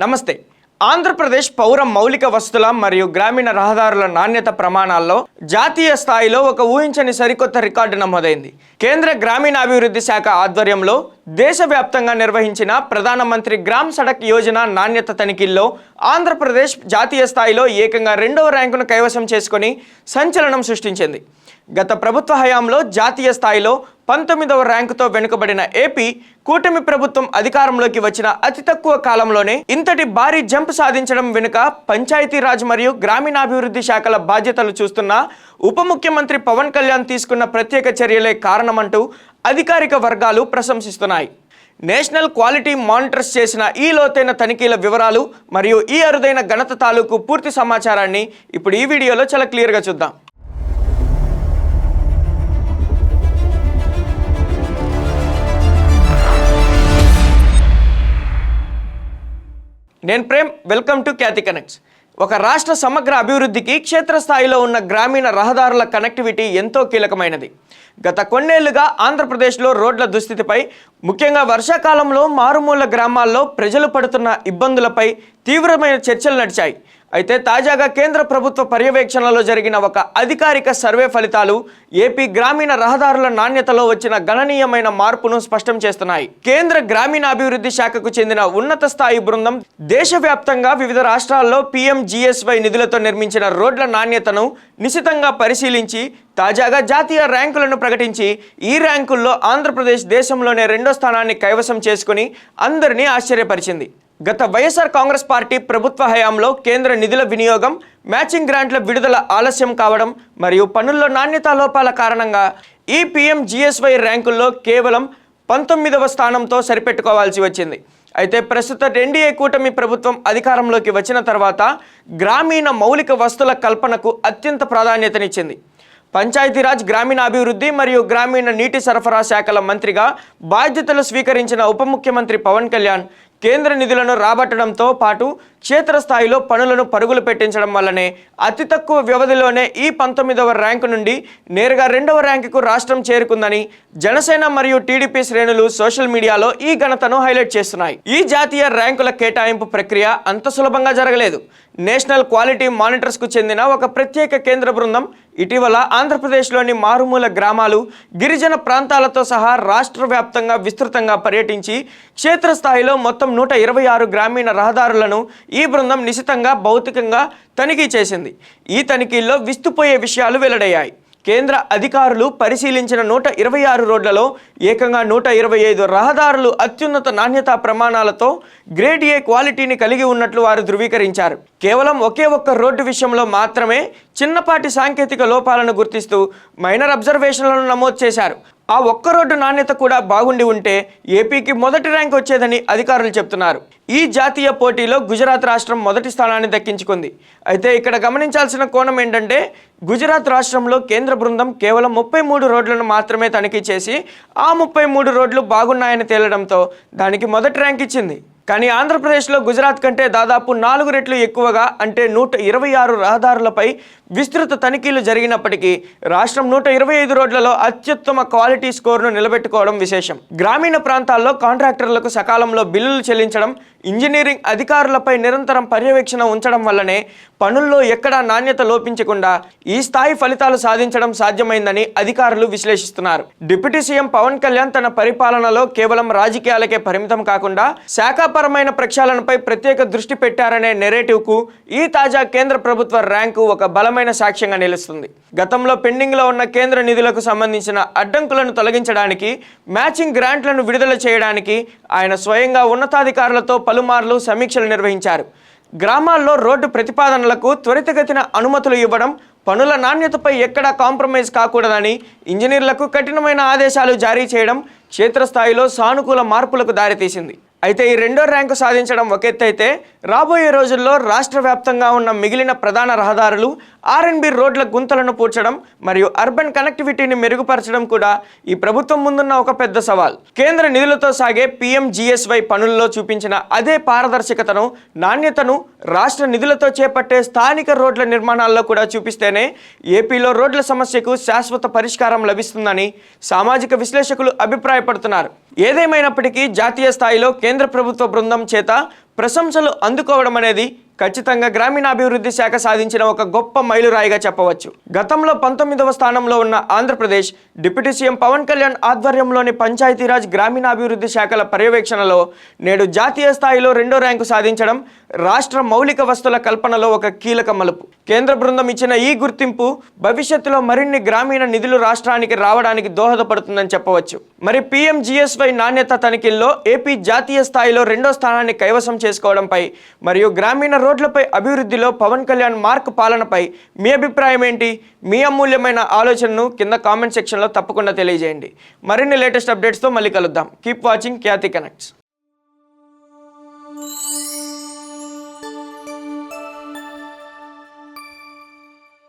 నమస్తే. ఆంధ్రప్రదేశ్ పౌర మౌలిక వస్తుల మరియు గ్రామీణ రహదారుల నాణ్యత ప్రమాణాల్లో జాతీయ స్థాయిలో ఒక ఊహించని సరికొత్త రికార్డు నమోదైంది. కేంద్ర గ్రామీణాభివృద్ధి శాఖ ఆధ్వర్యంలో దేశవ్యాప్తంగా నిర్వహించిన ప్రధానమంత్రి గ్రామ్ సడక్ యోజన నాణ్యత తనిఖీల్లో ఆంధ్రప్రదేశ్ జాతీయ స్థాయిలో ఏకంగా 2వ ర్యాంకును కైవసం చేసుకుని సంచలనం సృష్టించింది. గత ప్రభుత్వ హయాంలో జాతీయ స్థాయిలో 19వ ర్యాంకుతో వెనుకబడిన ఏపీ కూటమి ప్రభుత్వం అధికారంలోకి వచ్చిన అతి తక్కువ కాలంలోనే ఇంతటి భారీ జంప్ సాధించడం వెనుక పంచాయతీరాజ్ మరియు గ్రామీణాభివృద్ధి శాఖల బాధ్యతలు చూస్తున్న ఉప ముఖ్యమంత్రి పవన్ కళ్యాణ్ తీసుకున్న ప్రత్యేక చర్యలే కారణమంటూ అధికారిక వర్గాలు ప్రశంసిస్తున్నాయి. నేషనల్ క్వాలిటీ మానిటర్స్ చేసిన ఈ లోతైన తనిఖీల వివరాలు మరియు ఈ అరుదైన ఘనత తాలూకు పూర్తి సమాచారాన్ని ఇప్పుడు ఈ వీడియోలో చాలా క్లియర్గా చూద్దాం. నేను Prem, welcome to Khyati Connects. ఒక రాష్ట్ర సమగ్ర అభివృద్ధికి క్షేత్రస్థాయిలో ఉన్న గ్రామీణ రహదారుల కనెక్టివిటీ ఎంతో కీలకమైనది. గత కొన్నేళ్లుగా ఆంధ్రప్రదేశ్లో రోడ్ల దుస్థితిపై, ముఖ్యంగా వర్షాకాలంలో మారుమూల గ్రామాల్లో ప్రజలు పడుతున్న ఇబ్బందులపై తీవ్రమైన చర్చలు నడిచాయి. అయితే తాజాగా కేంద్ర ప్రభుత్వ పర్యవేక్షణలో జరిగిన ఒక అధికారిక సర్వే ఫలితాలు ఏపీ గ్రామీణ రహదారుల నాణ్యతలో వచ్చిన గణనీయమైన మార్పును స్పష్టం చేస్తున్నాయి. కేంద్ర గ్రామీణాభివృద్ధి శాఖకు చెందిన ఉన్నత స్థాయి బృందం దేశవ్యాప్తంగా వివిధ రాష్ట్రాల్లో PMGSY నిధులతో నిర్మించిన రోడ్ల నాణ్యతను నిశితంగా పరిశీలించి తాజాగా జాతీయ ర్యాంకులను ప్రకటించి ఈ ర్యాంకుల్లో ఆంధ్రప్రదేశ్ దేశంలోనే 2వ స్థానాన్ని కైవసం చేసుకుని అందరినీ ఆశ్చర్యపరిచింది. గత వైఎస్ఆర్ కాంగ్రెస్ పార్టీ ప్రభుత్వ హయాంలో కేంద్ర నిధుల వినియోగం, మ్యాచింగ్ గ్రాంట్ల విడుదల ఆలస్యం కావడం మరియు పనుల్లో నాణ్యతా లోపాల కారణంగా ఈ PMGSY ర్యాంకుల్లో కేవలం 19వ స్థానంతో సరిపెట్టుకోవాల్సి వచ్చింది. అయితే ప్రస్తుత ఎన్డీఏ కూటమి ప్రభుత్వం అధికారంలోకి వచ్చిన తర్వాత గ్రామీణ మౌలిక వస్తుల కల్పనకు అత్యంత ప్రాధాన్యతనిచ్చింది. పంచాయతీరాజ్, గ్రామీణాభివృద్ధి మరియు గ్రామీణ నీటి సరఫరా శాఖల మంత్రిగా బాధ్యతలు స్వీకరించిన ఉప ముఖ్యమంత్రి పవన్ కళ్యాణ్ కేంద్ర నిధులను రాబట్టడంతో పాటు క్షేత్రస్థాయిలో పనులను పరుగులు పెట్టించడం వల్లనే అతి తక్కువ వ్యవధిలోనే ఈ 19వ ర్యాంకు నుండి నేరుగా 2వ ర్యాంకుకు రాష్ట్రం చేరుకుందని జనసేన మరియు టీడీపీ శ్రేణులు సోషల్ మీడియాలో ఈ ఘనతను హైలైట్ చేస్తున్నాయి. ఈ జాతీయ ర్యాంకుల కేటాయింపు ప్రక్రియ అంత సులభంగా జరగలేదు. నేషనల్ క్వాలిటీ మానిటర్స్కు చెందిన ఒక ప్రత్యేక కేంద్ర బృందం ఇటీవల ఆంధ్రప్రదేశ్లోని మారుమూల గ్రామాలు, గిరిజన ప్రాంతాలతో సహా రాష్ట్ర వ్యాప్తంగా విస్తృతంగా పర్యటించి క్షేత్రస్థాయిలో మొత్తం 126 గ్రామీణ రహదారులను ఈ బృందం నిశితంగా భౌతికంగా తనిఖీ చేసింది. ఈ తనిఖీల్లో విస్తుపోయే విషయాలు వెల్లడయ్యాయి. కేంద్ర అధికారులు పరిశీలించిన 126 రోడ్లలో ఏకంగా 125 రహదారులు అత్యున్నత నాణ్యతా ప్రమాణాలతో గ్రేడ్ A క్వాలిటీని కలిగి ఉన్నట్లు వారు ధృవీకరించారు. కేవలం ఒకే ఒక్క రోడ్డు విషయంలో మాత్రమే చిన్నపాటి సాంకేతిక లోపాలను గుర్తిస్తూ మైనర్ అబ్జర్వేషన్లను నమోదు చేశారు. ఆ ఒక్క రోడ్డు నాణ్యత కూడా బాగుండి ఉంటే ఏపీకి మొదటి ర్యాంక్ వచ్చేదని అధికారులు చెప్తున్నారు. ఈ జాతీయ పోటీలో గుజరాత్ రాష్ట్రం మొదటి స్థానాన్ని దక్కించుకుంది. అయితే ఇక్కడ గమనించాల్సిన కోణం ఏంటంటే గుజరాత్ రాష్ట్రంలో కేంద్ర బృందం కేవలం 33 రోడ్లను మాత్రమే తనిఖీ చేసి ఆ 33 రోడ్లు బాగున్నాయని తేలడంతో దానికి మొదటి ర్యాంక్ ఇచ్చింది. కానీ ఆంధ్రప్రదేశ్లో గుజరాత్ కంటే దాదాపు 4 రెట్లు ఎక్కువగా, అంటే 126 రహదారులపై విస్తృత తనిఖీలు జరిగినప్పటికీ రాష్ట్రం 125 రోడ్లలో అత్యుత్తమ క్వాలిటీ స్కోర్ను నిలబెట్టుకోవడం విశేషం. గ్రామీణ ప్రాంతాల్లో కాంట్రాక్టర్లకు సకాలంలో బిల్లులు చెల్లించడం, ఇంజనీరింగ్ అధికారులపై నిరంతరం పర్యవేక్షణ ఉంచడం వల్లనే పనుల్లో ఎక్కడా నాణ్యత లోపించకుండా ఈ స్థాయి ఫలితాలు సాధించడం సాధ్యమైందని అధికారులు విశ్లేషిస్తున్నారు. డిప్యూటీ సీఎం పవన్ కళ్యాణ్ తన పరిపాలనలో కేవలం రాజకీయాలకే పరిమితం కాకుండా శాఖాపరమైన ప్రక్షాళనపై ప్రత్యేక దృష్టి పెట్టారనే నెరేటివ్కు ఈ తాజా కేంద్ర ప్రభుత్వ ర్యాంకు ఒక బలమైన సాక్ష్యంగా నిలుస్తుంది. గతంలో పెండింగ్లో ఉన్న కేంద్ర నిధులకు సంబంధించిన అడ్డంకులను తొలగించడానికి, మ్యాచింగ్ గ్రాంట్లను విడుదల చేయడానికి ఆయన స్వయంగా ఉన్నతాధికారులతో పలుమార్లు సమీక్షలు నిర్వహించారు. గ్రామాల్లో రోడ్డు ప్రతిపాదనలకు త్వరితగతిన అనుమతులు ఇవ్వడం, పనుల నాణ్యతపై ఎక్కడా కాంప్రమైజ్ కాకూడదని ఇంజనీర్లకు కఠినమైన ఆదేశాలు జారీ చేయడం క్షేత్రస్థాయిలో సానుకూల మార్పులకు దారితీసింది. అయితే ఈ 2వ ర్యాంకు సాధించడం ఒక ఎత్తైతే రాబోయే రోజుల్లో రాష్ట్ర వ్యాప్తంగా ఉన్న మిగిలిన ప్రధాన రహదారులు, R&B రోడ్ల గుంతలను పూడ్చడం మరియు అర్బన్ కనెక్టివిటీని మెరుగుపరచడం కూడా ఈ ప్రభుత్వం ముందున్న ఒక పెద్ద సవాల్. కేంద్ర నిధులతో సాగే PMGSY పనుల్లో చూపించిన అదే పారదర్శకతను, నాణ్యతను రాష్ట్ర నిధులతో చేపట్టే స్థానిక రోడ్ల నిర్మాణాల్లో కూడా చూపిస్తేనే ఏపీలో రోడ్ల సమస్యకు శాశ్వత పరిష్కారం లభిస్తుందని సామాజిక విశ్లేషకులు అభిప్రాయపడుతున్నారు. ఏదేమైనప్పటికీ జాతీయ స్థాయిలో కేంద్ర ప్రభుత్వ బృందం చేత ప్రశంసలు అందుకోవడం అనేది ఖచ్చితంగా గ్రామీణాభివృద్ధి శాఖ సాధించిన ఒక గొప్ప మైలురాయిగా చెప్పవచ్చు. గతంలో 19వ స్థానంలో ఉన్న ఆంధ్రప్రదేశ్ డిప్యూటీ సీఎం పవన్ కళ్యాణ్ ఆధ్వర్యంలోని పంచాయతీరాజ్ గ్రామీణాభివృద్ధి శాఖల పర్యవేక్షణలో నేడు జాతీయ స్థాయిలో 2వ ర్యాంకు సాధించడం రాష్ట్ర మౌలిక వస్తువుల కల్పనలో ఒక కీలక మలుపు. కేంద్ర బృందం ఇచ్చిన ఈ గుర్తింపు భవిష్యత్తులో మరిన్ని గ్రామీణ నిధులు రాష్ట్రానికి రావడానికి దోహదపడుతుందని చెప్పవచ్చు. మరి PMGSY నాణ్యత తనిఖీల్లో ఏపీ జాతీయ స్థాయిలో 2వ స్థానాన్ని కైవసం చేసుకోవడంపై మరియు గ్రామీణ రోడ్లపై అభివృద్ధిలో పవన్ కళ్యాణ్ మార్క్ పాలనపై మీ అభిప్రాయం ఏంటి? మీ అమూల్యమైన ఆలోచనను కింద కామెంట్ సెక్షన్లో తప్పకుండా తెలియజేయండి. మరిన్ని లేటెస్ట్ అప్డేట్స్తో మళ్ళీ కలుద్దాం. కీప్ వాచింగ్ ఖ్యాతి కనెక్ట్స్.